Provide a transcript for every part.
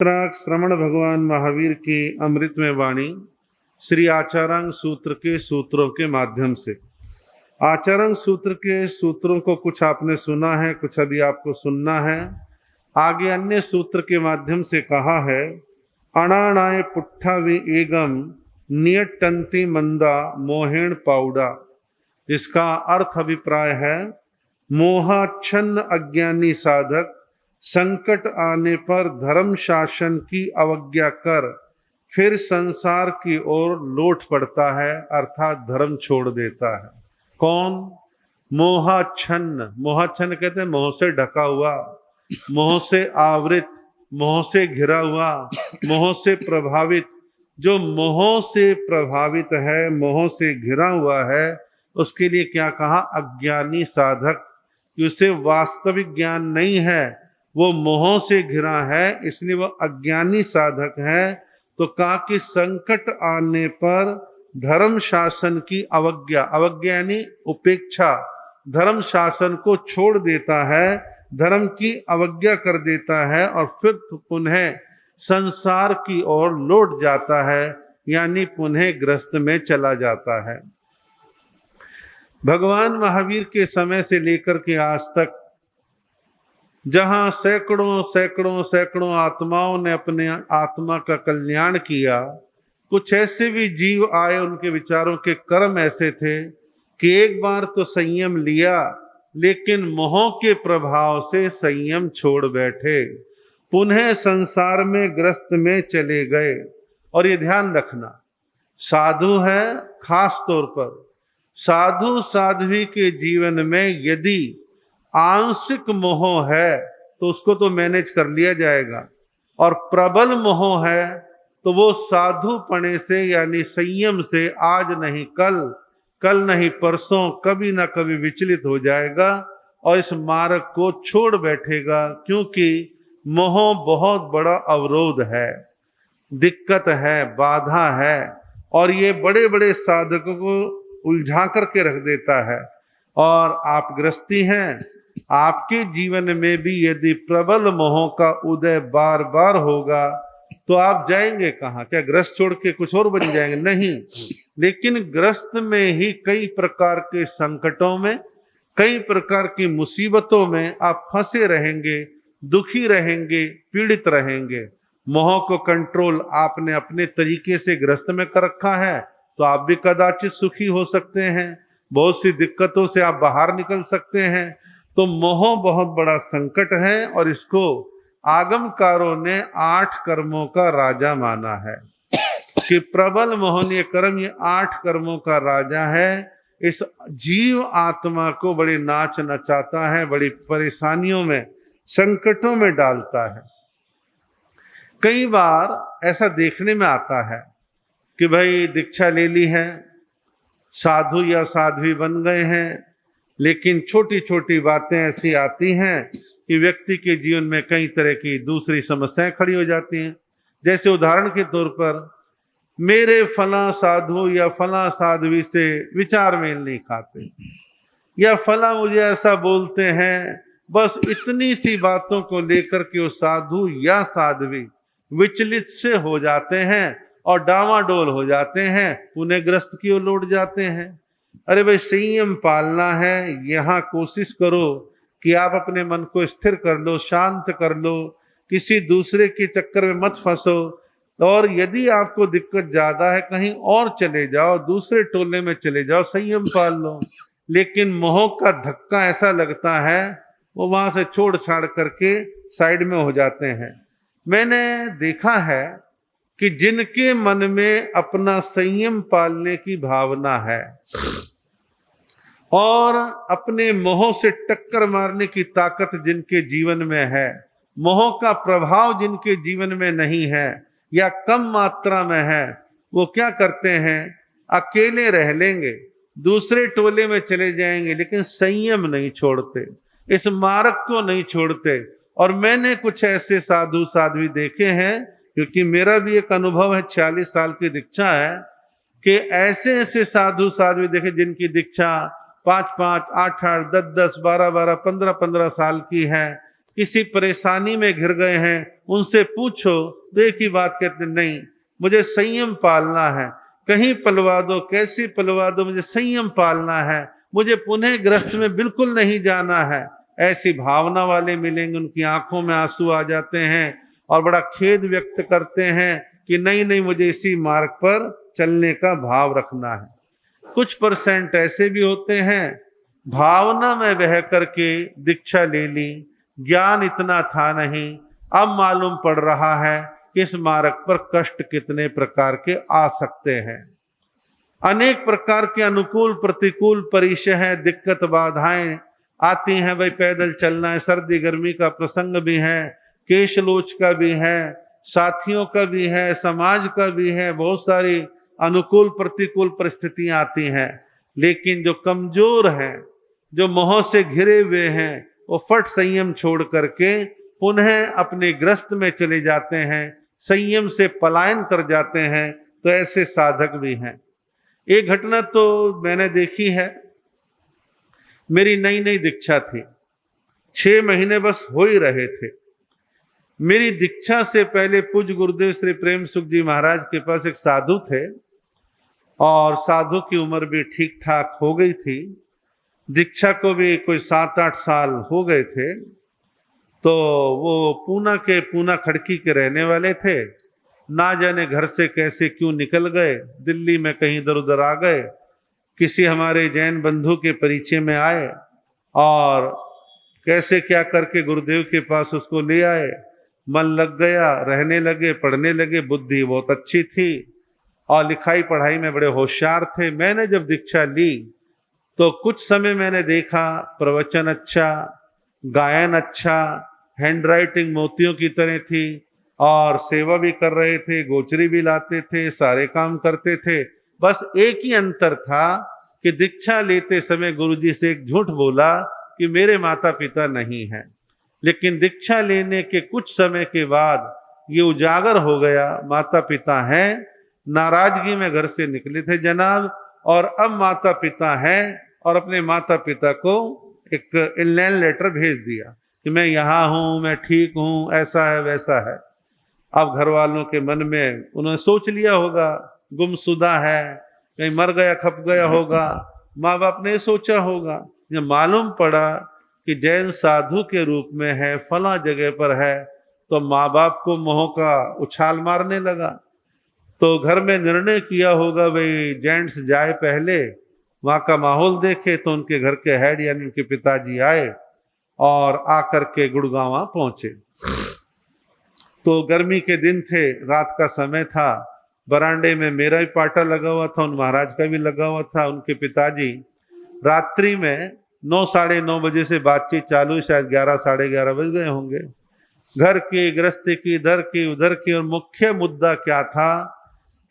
श्रवण भगवान महावीर की अमृतमय वाणी श्री आचारांग सूत्र के सूत्रों के माध्यम से। आचारांग सूत्र के सूत्रों को कुछ आपने सुना है, कुछ अभी आपको सुनना है। आगे अन्य सूत्र के माध्यम से कहा है, अणाणाय पुट्ठा वि एगम नियटंती मंदा मोहेण पाउडा। इसका अर्थ अभिप्राय है, मोहाच्छन्न अज्ञानी साधक संकट आने पर धर्म शासन की अवज्ञा कर फिर संसार की ओर लौट पड़ता है, अर्थात धर्म छोड़ देता है। कौन? मोहाच्छन्न। मोहाच्छन्न कहते हैं मोह से ढका हुआ, मोह से आवृत, मोह से घिरा हुआ, मोह से प्रभावित। जो मोह से प्रभावित है, मोह से घिरा हुआ है, उसके लिए क्या कहा? अज्ञानी साधक। उसे वास्तविक ज्ञान नहीं है, वो मोह से घिरा है, इसलिए वो अज्ञानी साधक है। तो कहा कि संकट आने पर धर्म शासन की अवज्ञा, अवज्ञा यानी उपेक्षा, धर्म शासन को छोड़ देता है, धर्म की अवज्ञा कर देता है और फिर पुनः संसार की ओर लौट जाता है, यानी पुनः ग्रस्त में चला जाता है। भगवान महावीर के समय से लेकर के आज तक जहां सैकड़ों सैकड़ों सैकड़ों आत्माओं ने अपने आत्मा का कल्याण किया, कुछ ऐसे भी जीव आए, उनके विचारों के कर्म ऐसे थे कि एक बार तो संयम लिया, लेकिन मोह के प्रभाव से संयम छोड़ बैठे, पुनः संसार में ग्रस्त में चले गए। और ये ध्यान रखना, साधु है, खास तौर पर साधु साध्वी के जीवन में यदि आंशिक मोह है तो उसको तो मैनेज कर लिया जाएगा, और प्रबल मोह है तो वो साधुपणे से यानी संयम से आज नहीं कल, कल नहीं परसों, कभी ना कभी विचलित हो जाएगा और इस मार्ग को छोड़ बैठेगा, क्योंकि मोह बहुत बड़ा अवरोध है, दिक्कत है, बाधा है, और ये बड़े बड़े साधकों को उलझा करके रख देता है। और आप गृहस्थी हैं, आपके जीवन में भी यदि प्रबल मोह का उदय बार बार होगा तो आप जाएंगे कहाँ? क्या ग्रस्त छोड़ के कुछ और बन जाएंगे? नहीं। लेकिन ग्रस्त में ही कई प्रकार के संकटों में, कई प्रकार की मुसीबतों में आप फंसे रहेंगे, दुखी रहेंगे, पीड़ित रहेंगे। मोह को कंट्रोल आपने अपने तरीके से ग्रस्त में कर रखा है तो आप भी कदाचित सुखी हो सकते हैं, बहुत सी दिक्कतों से आप बाहर निकल सकते हैं। तो मोह बहुत बड़ा संकट है और इसको आगमकारों ने 8 कर्मों का राजा माना है कि प्रबल मोहनीय कर्म ये 8 कर्मों का राजा है। इस जीव आत्मा को बड़े नाच नचाता है, बड़ी परेशानियों में, संकटों में डालता है। कई बार ऐसा देखने में आता है कि भाई दीक्षा ले ली है, साधु या साध्वी बन गए हैं, लेकिन छोटी छोटी बातें ऐसी आती हैं कि व्यक्ति के जीवन में कई तरह की दूसरी समस्याएं खड़ी हो जाती हैं। जैसे उदाहरण के तौर पर, मेरे फला साधु या फला साध्वी से विचार मेल नहीं खाते, या फला मुझे ऐसा बोलते हैं, बस इतनी सी बातों को लेकर के वो साधु या साध्वी विचलित से हो जाते हैं और डामाडोल हो जाते हैं, पुनः ग्रस्त की ओर लौट जाते हैं। अरे भाई, संयम पालना है। यहाँ कोशिश करो कि आप अपने मन को स्थिर कर लो, शांत कर लो, किसी दूसरे के चक्कर में मत फंसो। और यदि आपको दिक्कत ज्यादा है, कहीं और चले जाओ, दूसरे टोले में चले जाओ, संयम पाल लो। लेकिन मोह का धक्का ऐसा लगता है, वो वहां से छोड़ छाड़ करके साइड में हो जाते हैं। मैंने देखा है कि जिनके मन में अपना संयम पालने की भावना है और अपने मोह से टक्कर मारने की ताकत जिनके जीवन में है, मोह का प्रभाव जिनके जीवन में नहीं है या कम मात्रा में है, वो क्या करते हैं? अकेले रह लेंगे, दूसरे टोले में चले जाएंगे, लेकिन संयम नहीं छोड़ते, इस मार्ग को नहीं छोड़ते। और मैंने कुछ ऐसे साधु साध्वी देखे हैं, क्योंकि मेरा भी एक अनुभव है, 46 साल की दीक्षा है, कि ऐसे ऐसे साधु साध्वी देखे जिनकी दीक्षा 5-5, 8-8, 10-10, 12-12, 15-15 साल की है, किसी परेशानी में घिर गए हैं, उनसे पूछो तो एक ही बात कहते, नहीं मुझे संयम पालना है, कहीं पलवा दो, कैसी पलवा दो, मुझे संयम पालना है, मुझे पुनः ग्रस्त में बिल्कुल नहीं जाना है। ऐसी भावना वाले मिलेंगे, उनकी आंखों में आंसू आ जाते हैं और बड़ा खेद व्यक्त करते हैं कि नहीं नहीं, मुझे इसी मार्ग पर चलने का भाव रखना है। कुछ परसेंट ऐसे भी होते हैं, भावना में बह करके दीक्षा ले ली, ज्ञान इतना था नहीं, अब मालूम पड़ रहा है कि इस मार्ग पर कष्ट कितने प्रकार के आ सकते हैं। अनेक प्रकार के अनुकूल प्रतिकूल परिचय है, दिक्कत बाधाएं आती हैं। भाई पैदल चलना है, सर्दी गर्मी का प्रसंग भी है, केशलोच का भी है, साथियों का भी है, समाज का भी है, बहुत सारी अनुकूल प्रतिकूल परिस्थितियां आती हैं। लेकिन जो कमजोर हैं, जो मोह से घिरे हुए हैं, वो फट संयम छोड़ करके पुनः अपने ग्रस्त में चले जाते हैं, संयम से पलायन कर जाते हैं। तो ऐसे साधक भी हैं। एक घटना तो मैंने देखी है, मेरी नई नई दीक्षा थी, 6 महीने बस हो ही रहे थे। मेरी दीक्षा से पहले पूज्य गुरुदेव श्री प्रेम सुख जी महाराज के पास एक साधु थे और साधु की उम्र भी ठीक ठाक हो गई थी, दीक्षा को भी कोई 7-8 साल हो गए थे। तो वो पूना खड़की के रहने वाले थे, ना जाने घर से कैसे क्यों निकल गए, दिल्ली में कहीं इधर उधर आ गए, किसी हमारे जैन बंधु के परिचय में आए और कैसे क्या करके गुरुदेव के पास उसको ले आए। मन लग गया, रहने लगे, पढ़ने लगे, बुद्धि बहुत अच्छी थी और लिखाई पढ़ाई में बड़े होशियार थे। मैंने जब दीक्षा ली तो कुछ समय मैंने देखा, प्रवचन अच्छा, गायन अच्छा, हैंडराइटिंग मोतियों की तरह थी और सेवा भी कर रहे थे, गोचरी भी लाते थे, सारे काम करते थे। बस एक ही अंतर था कि दीक्षा लेते समय गुरुजी से एक झूठ बोला कि मेरे माता पिता नहीं हैं। लेकिन दीक्षा लेने के कुछ समय के बाद ये उजागर हो गया, माता पिता हैं। नाराजगी में घर से निकले थे जनाब, और अब माता पिता हैं और अपने माता पिता को एक इनलैंड लेटर भेज दिया कि मैं यहाँ हूँ, मैं ठीक हूँ, ऐसा है वैसा है। अब घर वालों के मन में उन्होंने सोच लिया होगा गुमशुदा है, कहीं मर गया खप गया होगा, माँ बाप ने सोचा होगा। जब मालूम पड़ा कि जैन साधु के रूप में है, फला जगह पर है, तो माँ बाप को मोह का उछाल मारने लगा। तो घर में निर्णय किया होगा भाई जेंट्स जाए पहले, वहाँ का माहौल देखे। तो उनके घर के हेड यानी उनके पिताजी आए और आकर के गुड़गांव पहुंचे। तो गर्मी के दिन थे, रात का समय था, बरांडे में मेरा भी पाटा लगा हुआ था, उन महाराज का भी लगा हुआ था। उनके पिताजी रात्रि में 9 साढ़े 9 बजे से बातचीत चालू, शायद 11 साढ़े 11 बज गए होंगे। घर की गृहस्थी की, इधर की उधर की, और मुख्य मुद्दा क्या था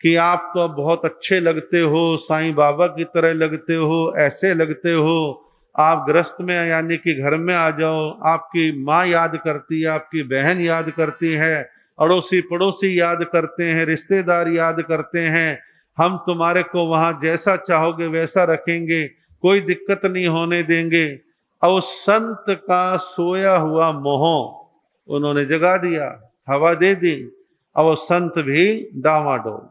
कि आप तो बहुत अच्छे लगते हो, साईं बाबा की तरह लगते हो, ऐसे लगते हो, आप गृहस्थ में यानी कि घर में आ जाओ, आपकी माँ याद करती है, आपकी बहन याद करती है, अड़ोसी पड़ोसी याद करते हैं, रिश्तेदार याद करते हैं, हम तुम्हारे को वहां जैसा चाहोगे वैसा रखेंगे, कोई दिक्कत नहीं होने देंगे। और संत का सोया हुआ मोह उन्होंने जगा दिया, हवा दे दी, और संत भी डामाडोल।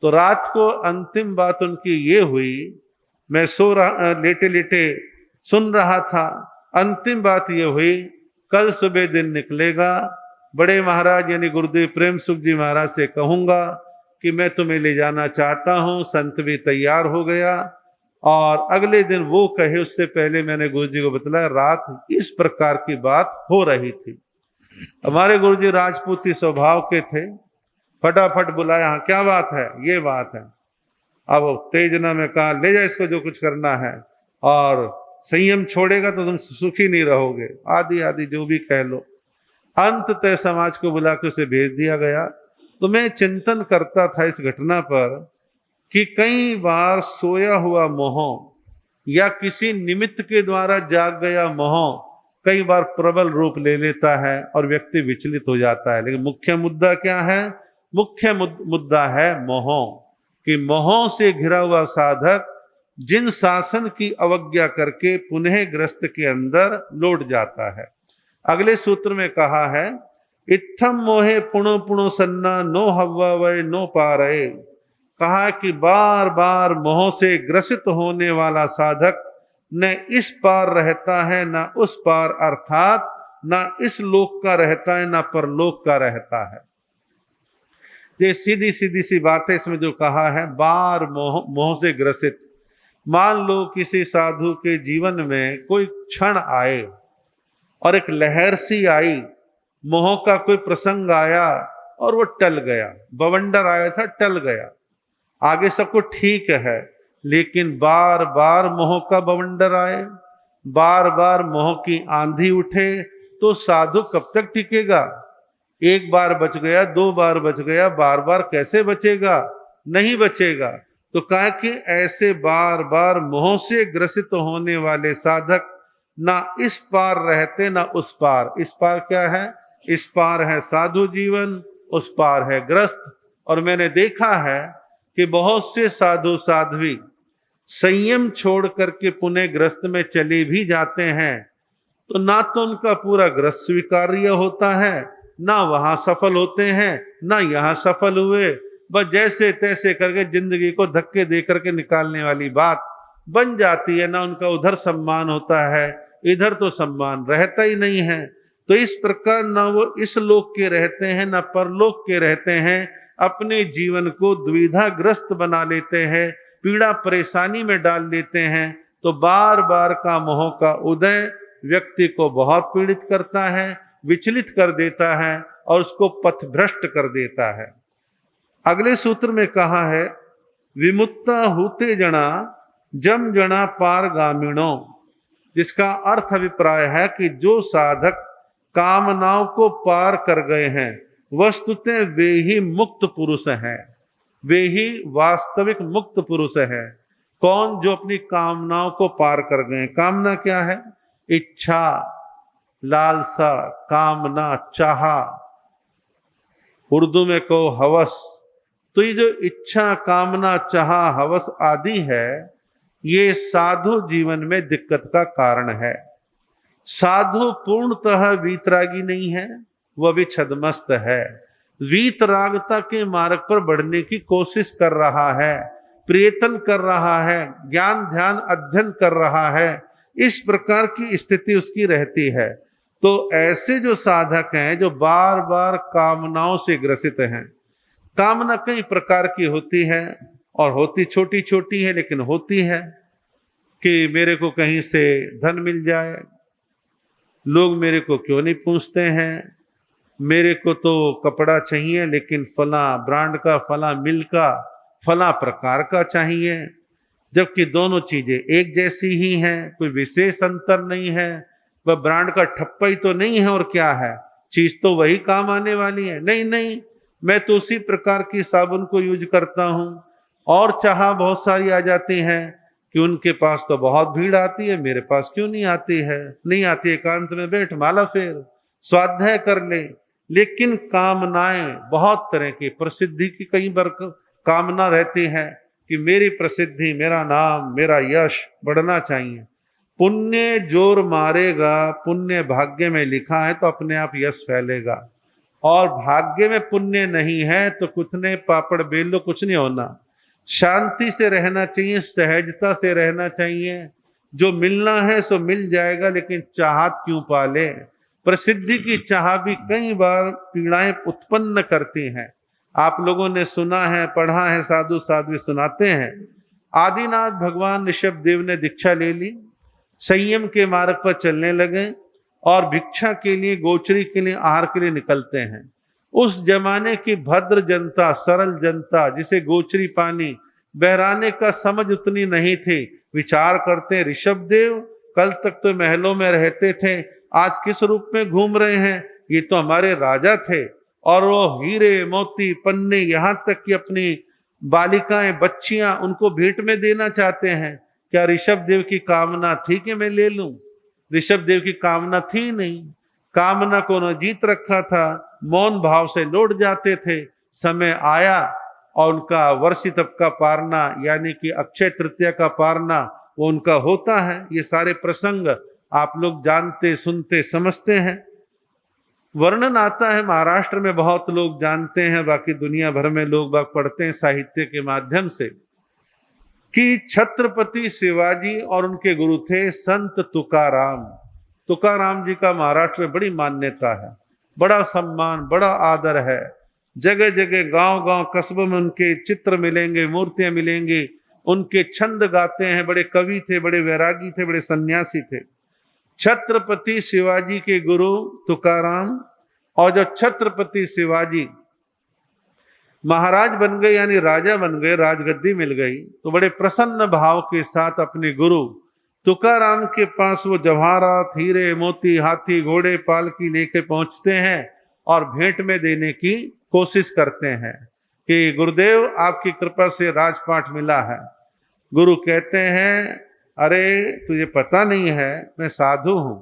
तो रात को अंतिम बात उनकी ये हुई, मैं सो रहा, लेटे लेटे सुन रहा था, अंतिम बात ये हुई, कल सुबह दिन निकलेगा, बड़े महाराज यानी गुरुदेव प्रेम सुख जी महाराज से कहूंगा कि मैं तुम्हें ले जाना चाहता हूं। संत भी तैयार हो गया और अगले दिन वो कहे उससे पहले मैंने गुरु जी को बतलाया, रात इस प्रकार की बात हो रही थी। हमारे गुरु जी राजपूती स्वभाव के थे, फटाफट बुलाया, हाँ क्या बात है, ये बात है। अब उत्तेजना में कहा, ले जा इसको, जो कुछ करना है, और संयम छोड़ेगा तो तुम सुखी नहीं रहोगे, आदि आदि जो भी कह लो। अंततः समाज को बुला के उसे भेज दिया गया। तो मैं चिंतन करता था इस घटना पर कि कई बार सोया हुआ मोह या किसी निमित्त के द्वारा जाग गया मोह कई बार प्रबल रूप ले लेता है और व्यक्ति विचलित हो जाता है। लेकिन मुख्य मुद्दा क्या है? मुख्य मुद्दा है मोह, कि मोह से घिरा हुआ साधक जिन शासन की अवज्ञा करके पुनः ग्रस्त के अंदर लौट जाता है। अगले सूत्र में कहा है, इत्थम मोहे पुणो पुणो सन्ना नो हव्वा वय नो पारय। कहा कि बार बार मोह से ग्रसित होने वाला साधक न इस पार रहता है न उस पार, अर्थात न इस लोक का रहता है न परलोक का रहता है। ये सीधी सीधी सी बात है इसमें जो कहा है, बार मोह से ग्रसित। मान लो किसी साधु के जीवन में कोई क्षण आए और एक लहर सी आई, मोह का कोई प्रसंग आया और वो टल गया, बवंडर आया था टल गया, आगे सब कुछ ठीक है, लेकिन बार बार मोह का बवंडर आए, बार बार मोह की आंधी उठे, तो साधु कब तक टिकेगा? एक बार बच गया, दो बार बच गया, बार बार कैसे बचेगा? नहीं बचेगा। तो कहा कि ऐसे बार बार मोह से ग्रसित होने वाले साधक ना इस पार रहते ना उस पार। इस पार क्या है? इस पार है साधु जीवन, उस पार है ग्रस्त। और मैंने देखा है कि बहुत से साधु साध्वी संयम छोड़ करके पुनः ग्रस्त में चले भी जाते हैं, तो ना तो उनका पूरा ग्रस्त स्वीकार्य होता है, ना वहां सफल होते हैं, ना यहां सफल हुए, बस जैसे तैसे करके जिंदगी को धक्के दे करके निकालने वाली बात बन जाती है। ना उनका उधर सम्मान होता है, इधर तो सम्मान रहता ही नहीं है। तो इस प्रकार ना वो इस लोक के रहते हैं ना परलोक के रहते हैं, अपने जीवन को द्विधाग्रस्त बना लेते हैं, पीड़ा परेशानी में डाल लेते हैं। तो बार बार का मोह का उदय व्यक्ति को बहुत पीड़ित करता है, विचलित कर देता है और उसको पथभ्रष्ट कर देता है। अगले सूत्र में कहा है, विमुक्ता होते जना जम जना पारगामिणो, जिसका अर्थ अभिप्राय है कि जो साधक कामनाओं को पार कर गए हैं, वस्तुतः वे ही मुक्त पुरुष हैं, वे ही वास्तविक मुक्त पुरुष हैं। कौन? जो अपनी कामनाओं को पार कर गए। कामना क्या है? इच्छा, लालसा, कामना, चाहा, उर्दू में कहो हवस। तो ये जो इच्छा, कामना, चाहा, हवस आदि है, ये साधु जीवन में दिक्कत का कारण है। साधु पूर्णतः वीतरागी नहीं है, वह भी छदमस्त है, वीतरागता के मार्ग पर बढ़ने की कोशिश कर रहा है, प्रयत्न कर रहा है, ज्ञान ध्यान अध्ययन कर रहा है, इस प्रकार की स्थिति उसकी रहती है। तो ऐसे जो साधक हैं जो बार बार कामनाओं से ग्रसित हैं, कामना कई प्रकार की होती है और होती छोटी छोटी है, लेकिन होती है कि मेरे को कहीं से धन मिल जाए, लोग मेरे को क्यों नहीं पूछते हैं, मेरे को तो कपड़ा चाहिए लेकिन फला ब्रांड का, फला मिल का, फला प्रकार का चाहिए, जबकि दोनों चीजें एक जैसी ही हैं, कोई विशेष अंतर नहीं है। वह ब्रांड का ठप्पा ही तो नहीं है, और क्या है, चीज तो वही काम आने वाली है। नहीं नहीं, मैं तो उसी प्रकार की साबुन को यूज करता हूं, और चाह बहुत सारी आ जाती हैं कि उनके पास तो बहुत भीड़ आती है, मेरे पास क्यों नहीं आती है? नहीं आती, एकांत में बैठ माला फेर, स्वाध्याय कर ले। लेकिन कामनाएं बहुत तरह की, प्रसिद्धि की कई बार कामना रहती है कि मेरी प्रसिद्धि, मेरा नाम, मेरा यश बढ़ना चाहिए। पुण्य जोर मारेगा, पुण्य भाग्य में लिखा है तो अपने आप यश फैलेगा, और भाग्य में पुण्य नहीं है तो कुछ नहीं, पापड़ बेल लो, कुछ नहीं होना। शांति से रहना चाहिए, सहजता से रहना चाहिए, जो मिलना है सो मिल जाएगा, लेकिन चाहत क्यों पाले। प्रसिद्धि की चाह भी कई बार पीड़ाएं उत्पन्न करती हैं। आप लोगों ने सुना है, पढ़ा है, साधु साध्वी सुनाते हैं, आदिनाथ भगवान ऋषभ देव ने दीक्षा ले ली, संयम के मार्ग पर चलने लगे और भिक्षा के लिए, गोचरी के लिए, आहार के लिए निकलते हैं। उस जमाने की भद्र जनता, सरल जनता, जिसे गोचरी पानी बहराने का समझ उतनी नहीं थी, विचार करते, ऋषभ देव कल तक तो महलों में रहते थे, आज किस रूप में घूम रहे हैं? ये तो हमारे राजा थे, और वो हीरे मोती पन्ने, यहाँ तक कि अपनी बालिकाएं, बच्चियां, उनको भेंट में देना चाहते हैं। क्या ऋषभ देव की कामना थी कि मैं ले लूं? ऋषभ देव की कामना थी नहीं, कामना को न जीत रखा था, मौन भाव से लौट जाते थे। समय आया और उनका वर्षी तप का पारना, यानी कि अक्षय तृतीया का पारना, वो उनका होता है। ये सारे प्रसंग आप लोग जानते, सुनते, समझते हैं। वर्णन आता है, महाराष्ट्र में बहुत लोग जानते हैं, बाकी दुनिया भर में लोग बाग पढ़ते हैं साहित्य के माध्यम से, कि छत्रपति शिवाजी और उनके गुरु थे संत तुकाराम। तुकाराम जी का महाराष्ट्र में बड़ी मान्यता है, बड़ा सम्मान, बड़ा आदर है। जगह जगह, गांव गांव, कस्बों में उनके चित्र मिलेंगे, मूर्तियां मिलेंगी। उनके छंद गाते हैं, बड़े कवि थे, बड़े वैरागी थे, बड़े सन्यासी थे। छत्रपति शिवाजी के गुरु तुकाराम, और जब छत्रपति शिवाजी महाराज बन गए, यानी राजा बन गए, राजगद्दी मिल गई, तो बड़े प्रसन्न भाव के साथ अपने गुरु तुकाराम के पास वो जवाहरात, हीरे मोती, हाथी घोड़े, पालकी लेके पहुंचते हैं और भेंट में देने की कोशिश करते हैं कि गुरुदेव आपकी कृपा से राजपाट मिला है। गुरु कहते हैं, अरे तुझे पता नहीं है, मैं साधु हूं,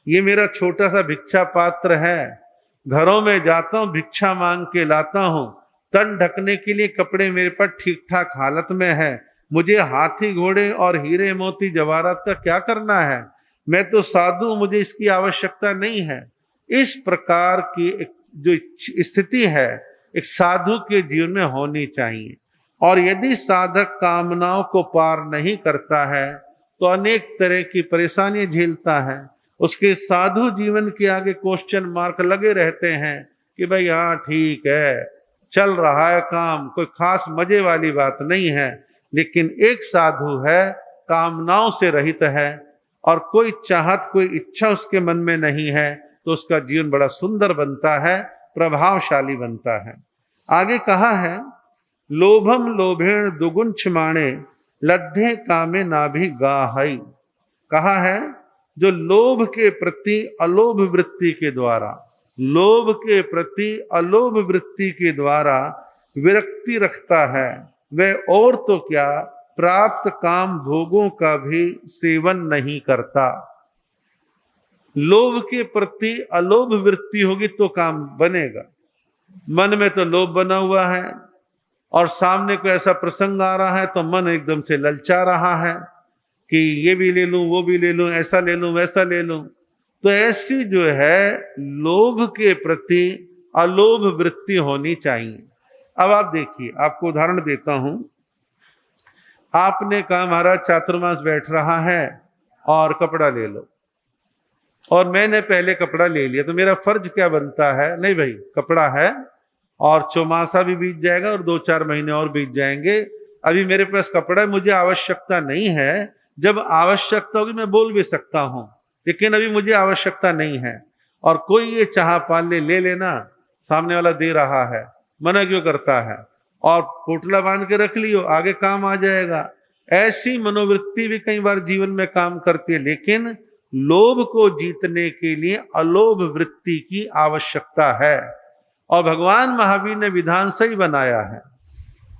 ये मेरा छोटा सा भिक्षा पात्र है, घरों में जाता हूं, भिक्षा मांग के लाता हूं, तन ढकने के लिए कपड़े मेरे पास ठीक ठाक हालत में है, मुझे हाथी घोड़े और हीरे मोती जवाहरात का क्या करना है, मैं तो साधु, मुझे इसकी आवश्यकता नहीं है। इस प्रकार की एक जो स्थिति है एक साधु के जीवन में होनी चाहिए। और यदि साधक कामनाओं को पार नहीं करता है तो अनेक तरह की परेशानियां झेलता है। उसके साधु जीवन के आगे क्वेश्चन मार्क लगे रहते हैं कि भाई हाँ ठीक है, चल रहा है काम, कोई खास मजे वाली बात नहीं है। लेकिन एक साधु है, कामनाओं से रहित है और कोई चाहत, कोई इच्छा उसके मन में नहीं है, तो उसका जीवन बड़ा सुंदर बनता है, प्रभावशाली बनता है। आगे कहा है, लोभम लोभेण दुगुन क्षमाणे लद्धे कामे नाभि गाहई। कहा है, जो लोभ के प्रति अलोभ वृत्ति के द्वारा, लोभ के प्रति अलोभ वृत्ति के द्वारा विरक्ति रखता है, वह और तो क्या प्राप्त काम भोगों का भी सेवन नहीं करता। लोभ के प्रति अलोभ वृत्ति होगी तो काम बनेगा। मन में तो लोभ बना हुआ है और सामने को ऐसा प्रसंग आ रहा है तो मन एकदम से ललचा रहा है कि ये भी ले लूं, वो भी ले लूं, ऐसा ले लूं, वैसा ले लूं। तो ऐसी जो है लोभ के प्रति अलोभ वृत्ति होनी चाहिए। अब आप देखिए, आपको उदाहरण देता हूं। आपने कहा महाराज चातुर्मास बैठ रहा है और कपड़ा ले लो, और मैंने पहले कपड़ा ले लिया, तो मेरा फर्ज क्या बनता है? नहीं भाई, कपड़ा है और चौमासा भी बीत जाएगा और 2-4 महीने और बीत जाएंगे, अभी मेरे पास कपड़ा है, मुझे आवश्यकता नहीं है। जब आवश्यकता होगी मैं बोल भी सकता हूं, लेकिन अभी मुझे आवश्यकता नहीं है। और कोई ये चाह पाल ले लेना, सामने वाला दे रहा है, मना क्यों करता है? और पोटला बांध के रख लियो, आगे काम आ जाएगा। ऐसी मनोवृत्ति भी कई बार जीवन में काम करती है, लेकिन लोभ को जीतने के लिए अलोभ वृत्ति की आवश्यकता है। और भगवान महावीर ने विधान सही बनाया है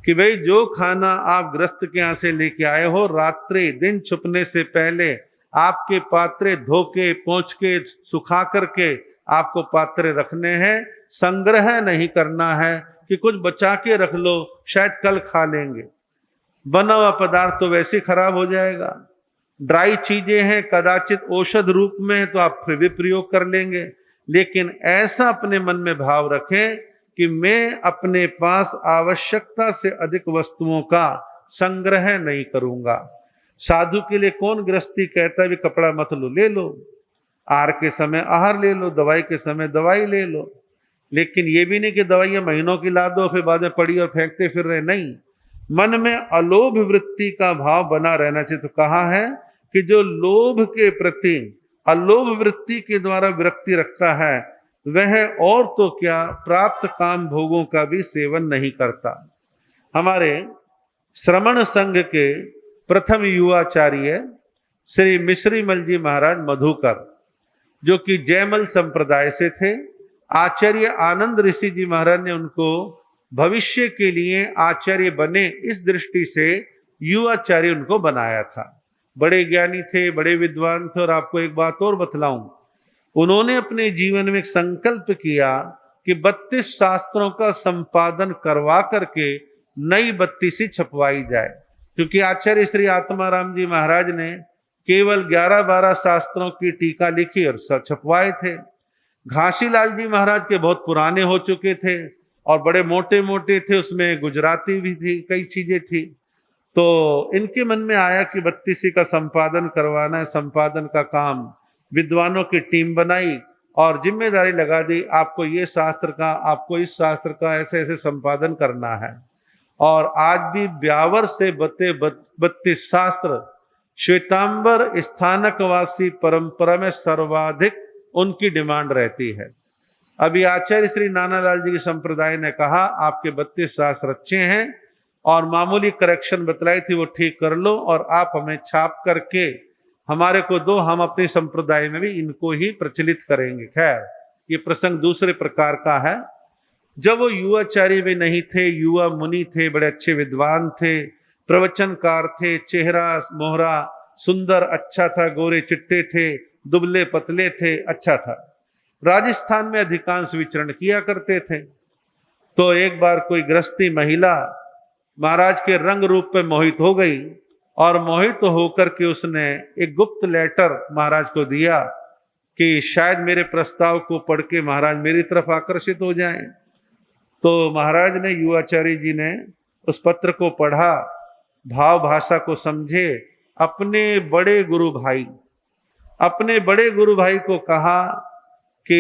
कि भाई जो खाना आप गृहस्थ के यहाँ से लेके आए हो, रात्रि दिन छुपने से पहले आपके पात्रे धो के, पोंछ के, सुखा करके आपको पात्रे रखने हैं। संग्रह नहीं करना है कि कुछ बचा के रख लो, शायद कल खा लेंगे। बना हुआ पदार्थ तो वैसे खराब हो जाएगा। ड्राई चीजें हैं, कदाचित औषध रूप में है तो आप फिर भी प्रयोग कर लेंगे। लेकिन ऐसा अपने मन में भाव रखें कि मैं अपने पास आवश्यकता से अधिक वस्तुओं का संग्रह नहीं करूंगा। साधु के लिए कौन गृहस्थी कहता है भी कपड़ा मत लो, ले लो, आहार के समय आहार ले लो, दवाई के समय दवाई ले लो। लेकिन ये भी नहीं कि दवाइयां महीनों की ला दो फिर बाद में पड़ी और फेंकते फिर रहे, नहीं। मन में अलोभ वृत्ति का भाव बना रहना चाहिए। तो कहा है कि जो लोभ के प्रति अलोभ वृत्ति के द्वारा विरक्ति रखता है, वह और तो क्या प्राप्त काम भोगों का भी सेवन नहीं करता। हमारे श्रमण संघ के प्रथम युवाचार्य श्री मिश्रीमल जी महाराज मधुकर, जो कि जयमल संप्रदाय से थे, आचार्य आनंद ऋषि जी महाराज ने उनको भविष्य के लिए आचार्य बने इस दृष्टि से युवाचार्य उनको बनाया था। बड़े ज्ञानी थे, बड़े विद्वान थे। और आपको एक बात और बतलाऊं, उन्होंने अपने जीवन में एक संकल्प किया कि 32 शास्त्रों का संपादन करवा करके नई 32 छपवाई जाए। क्योंकि आचार्य श्री आत्माराम जी महाराज ने केवल 11-12 शास्त्रों की टीका लिखी और छपवाए थे। घासीलाल जी महाराज के बहुत पुराने हो चुके थे और बड़े मोटे मोटे थे, उसमें गुजराती भी थी, कई चीजें थी। तो इनके मन में आया कि 32 का संपादन करवाना है। संपादन का काम विद्वानों की टीम बनाई और जिम्मेदारी लगा दी, आपको ये शास्त्र का, आपको इस शास्त्र का ऐसे ऐसे संपादन करना है। और आज भी ब्यावर से बते 32 शास्त्र श्वेतांबर स्थानकवासी परंपरा में सर्वाधिक उनकी डिमांड रहती है। अभी आचार्य श्री नानालाल जी के संप्रदाय ने कहा आपके 32 शास्त्र अच्छे हैं और मामूली करेक्शन बतलाई थी वो ठीक कर लो और आप हमें छाप करके हमारे को दो, हम अपने संप्रदाय में भी इनको ही प्रचलित करेंगे। खैर ये प्रसंग दूसरे प्रकार का है। जब वो युवाचार्य भी नहीं थे, युवा मुनि थे, बड़े अच्छे विद्वान थे, प्रवचनकार थे, चेहरा मोहरा सुंदर अच्छा था, गोरे चिट्टे थे, दुबले पतले थे, अच्छा था। राजस्थान में अधिकांश विचरण किया करते थे। तो एक बार कोई गृहस्थी महिला महाराज के रंग रूप पे मोहित हो गई और मोहित होकर के उसने एक गुप्त लेटर महाराज को दिया कि शायद मेरे प्रस्ताव को पढ़ के महाराज मेरी तरफ आकर्षित हो जाएं। तो महाराज ने, युवाचार्य जी ने उस पत्र को पढ़ा, भाव भाषा को समझे, अपने बड़े गुरु भाई को कहा कि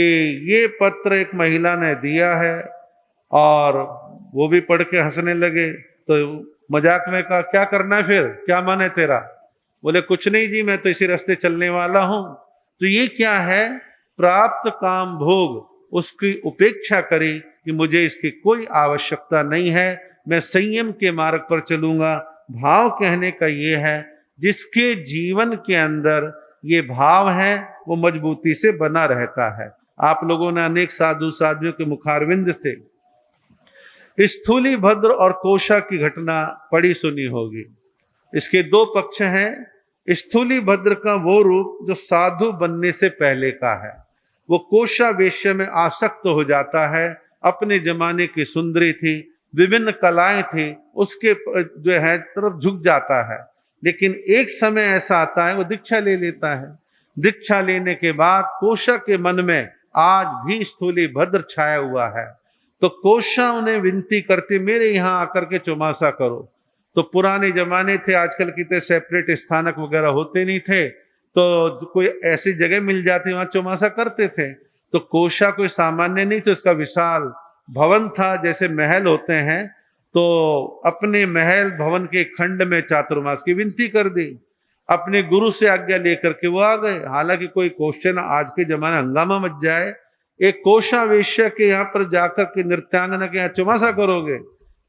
ये पत्र एक महिला ने दिया है, और वो भी पढ़ के हंसने लगे। तो मजाक में कहा क्या करना है फिर, क्या मन है तेरा? बोले कुछ नहीं जी, मैं तो इसी रास्ते चलने वाला हूं। तो ये क्या है, प्राप्त काम भोग, उसकी उपेक्षा करी कि मुझे इसकी कोई आवश्यकता नहीं है, मैं संयम के मार्ग पर चलूंगा। भाव कहने का ये है जिसके जीवन के अंदर ये भाव है वो मजबूती से बना रहता है। आप लोगों ने अनेक साधु साध्वियों के मुखारविंद से स्थूली भद्र और कोशा की घटना पढ़ी सुनी होगी। इसके दो पक्ष हैं। स्थूली भद्र का वो रूप जो साधु बनने से पहले का है, वो कोशा वेश्या में आसक्त हो जाता है। अपने जमाने की सुंदरी थी, विभिन्न कलाएं थी, उसके जो है तरफ झुक जाता है। लेकिन एक समय ऐसा आता है वो दीक्षा ले लेता है। दीक्षा लेने के बाद कोशा के मन में आज भी स्थूली भद्र छाया हुआ है। तो कोशा उन्हें विनती करती, मेरे यहाँ आकर के चौमासा करो। तो पुराने जमाने थे, आजकल कितने सेपरेट स्थानक वगैरह होते नहीं थे, तो कोई ऐसी जगह मिल जाती वहां चौमासा करते थे। तो कोशा कोई सामान्य नहीं, तो इसका विशाल भवन था, जैसे महल होते हैं। तो अपने महल भवन के खंड में चातुर्मास की विनती कर दी। अपने गुरु से आज्ञा लेकर के वो आ गए। हालांकि कोई क्वेश्चन आज के जमाने हंगामा मच जाए, एक कोशा वेश्या के यहाँ पर जाकर के नृत्यांगना के यहाँ चौमासा करोगे?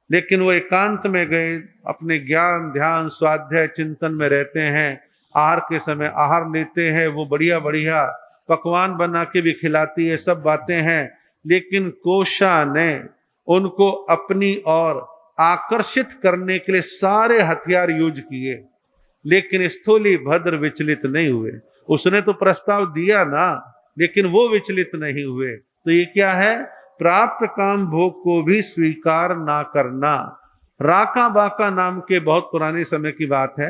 लेकिन वो एकांत में गए, अपने ज्ञान ध्यान स्वाध्याय चिंतन में रहते हैं, आहार के समय आहार लेते हैं, वो बढ़िया बढ़िया पकवान बना के भी खिलाती है, सब बातें हैं। लेकिन कोशा ने उनको अपनी ओर आकर्षित करने के लिए सारे हथियार यूज किए, लेकिन स्थूली भद्र विचलित नहीं हुए। उसने तो प्रस्ताव दिया ना, लेकिन वो विचलित नहीं हुए। तो ये क्या है, प्राप्त काम भोग को भी स्वीकार ना करना। राका बाका नाम के, बहुत पुराने समय की बात है,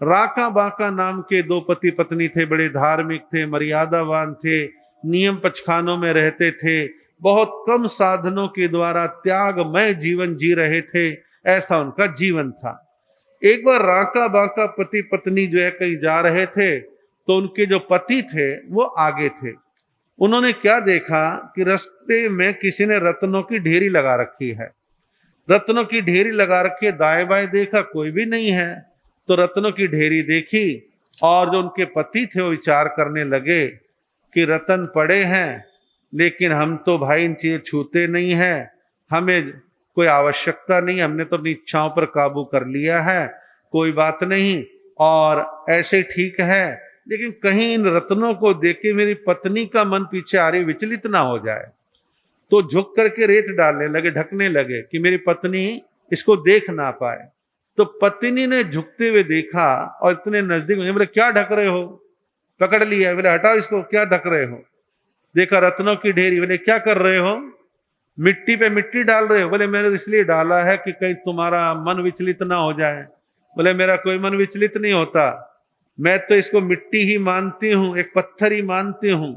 राका बाका नाम के दो पति पत्नी थे, बड़े धार्मिक थे, मर्यादावान थे, नियम पचखानों में रहते थे, बहुत कम साधनों के द्वारा त्यागमय जीवन जी रहे थे, ऐसा उनका जीवन था। एक बार राका बाका पति पत्नी जो है कहीं जा रहे थे, तो उनके जो पति थे वो आगे थे। उन्होंने क्या देखा कि रास्ते में किसी ने रत्नों की ढेरी लगा रखी है। रत्नों की ढेरी लगा रखी है, दाएं बाएं देखा कोई भी नहीं है। तो रत्नों की ढेरी देखी और जो उनके पति थे वो विचार करने लगे कि रतन पड़े हैं, लेकिन हम तो भाई इन चीजें छूते नहीं हैं, हमें कोई आवश्यकता नहीं, हमने तो अपनी इच्छाओं पर काबू कर लिया है, कोई बात नहीं, और ऐसे ठीक है। लेकिन कहीं इन रत्नों को देख के मेरी पत्नी का मन पीछे आ रही, विचलित ना हो जाए। तो झुक करके रेत डालने लगे, ढकने लगे कि मेरी पत्नी इसको देख ना पाए। तो पत्नी ने झुकते हुए देखा और इतने नजदीक मुझे, बोले क्या ढक रहे हो? पकड़ लिया, बोले हटाओ इसको, क्या ढक रहे हो? देखा रत्नों की ढेरी, बोले क्या कर रहे हो? मिट्टी पे मिट्टी डाल रहे हो? बोले मैंने इसलिए डाला है कि कहीं तुम्हारा मन विचलित ना हो जाए। बोले मेरा कोई मन विचलित नहीं होता, मैं तो इसको मिट्टी ही मानती हूं, एक पत्थर ही मानती हूं।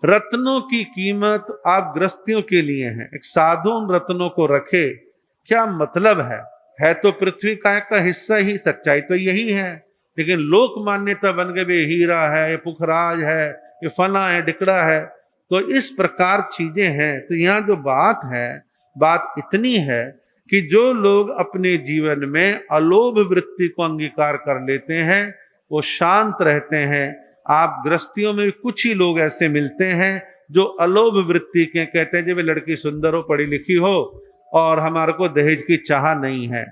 रत्नों की कीमत आप गृहस्थियों के लिए है। एक साधु उन रत्नों को रखे, क्या मतलब है तो पृथ्वी का हिस्सा ही, सच्चाई तो यही है। लेकिन लोक मान्यता बन गए, ये हीरा है, ये पुखराज है, ये फला है, ढिकड़ा है। तो इस प्रकार चीजें हैं। तो यहाँ जो बात है, बात इतनी है कि जो लोग अपने जीवन में अलोभ वृत्ति को अंगीकार कर लेते हैं वो शांत रहते हैं। आप गृहस्थियों में कुछ ही लोग ऐसे मिलते हैं जो अलोभ वृत्ति के, कहते हैं जब लड़की सुंदर हो, पढ़ी लिखी हो और हमारे को दहेज की चाह नहीं है।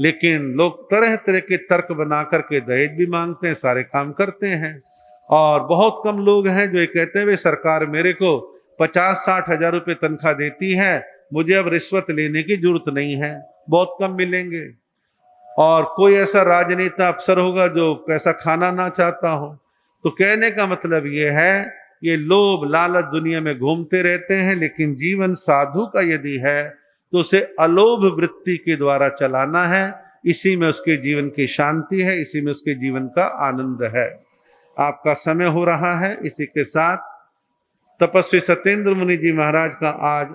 लेकिन लोग तरह तरह के तर्क बना करके दहेज भी मांगते हैं, सारे काम करते हैं। और बहुत कम लोग हैं जो ये कहते हैं वे सरकार मेरे को 50-60 हजार रुपये तनख्वाह देती है, मुझे अब रिश्वत लेने की जरूरत नहीं है। बहुत कम मिलेंगे। और कोई ऐसा राजनेता अफसर होगा जो पैसा खाना ना चाहता हो। तो कहने का मतलब ये है, ये लोभ लालच दुनिया में घूमते रहते हैं। लेकिन जीवन साधु का यदि है तो उसे अलोभ वृत्ति के द्वारा चलाना है। इसी में उसके जीवन की शांति है, इसी में उसके जीवन का आनंद है। आपका समय हो रहा है। इसी के साथ तपस्वी सत्येंद्र मुनि जी महाराज का आज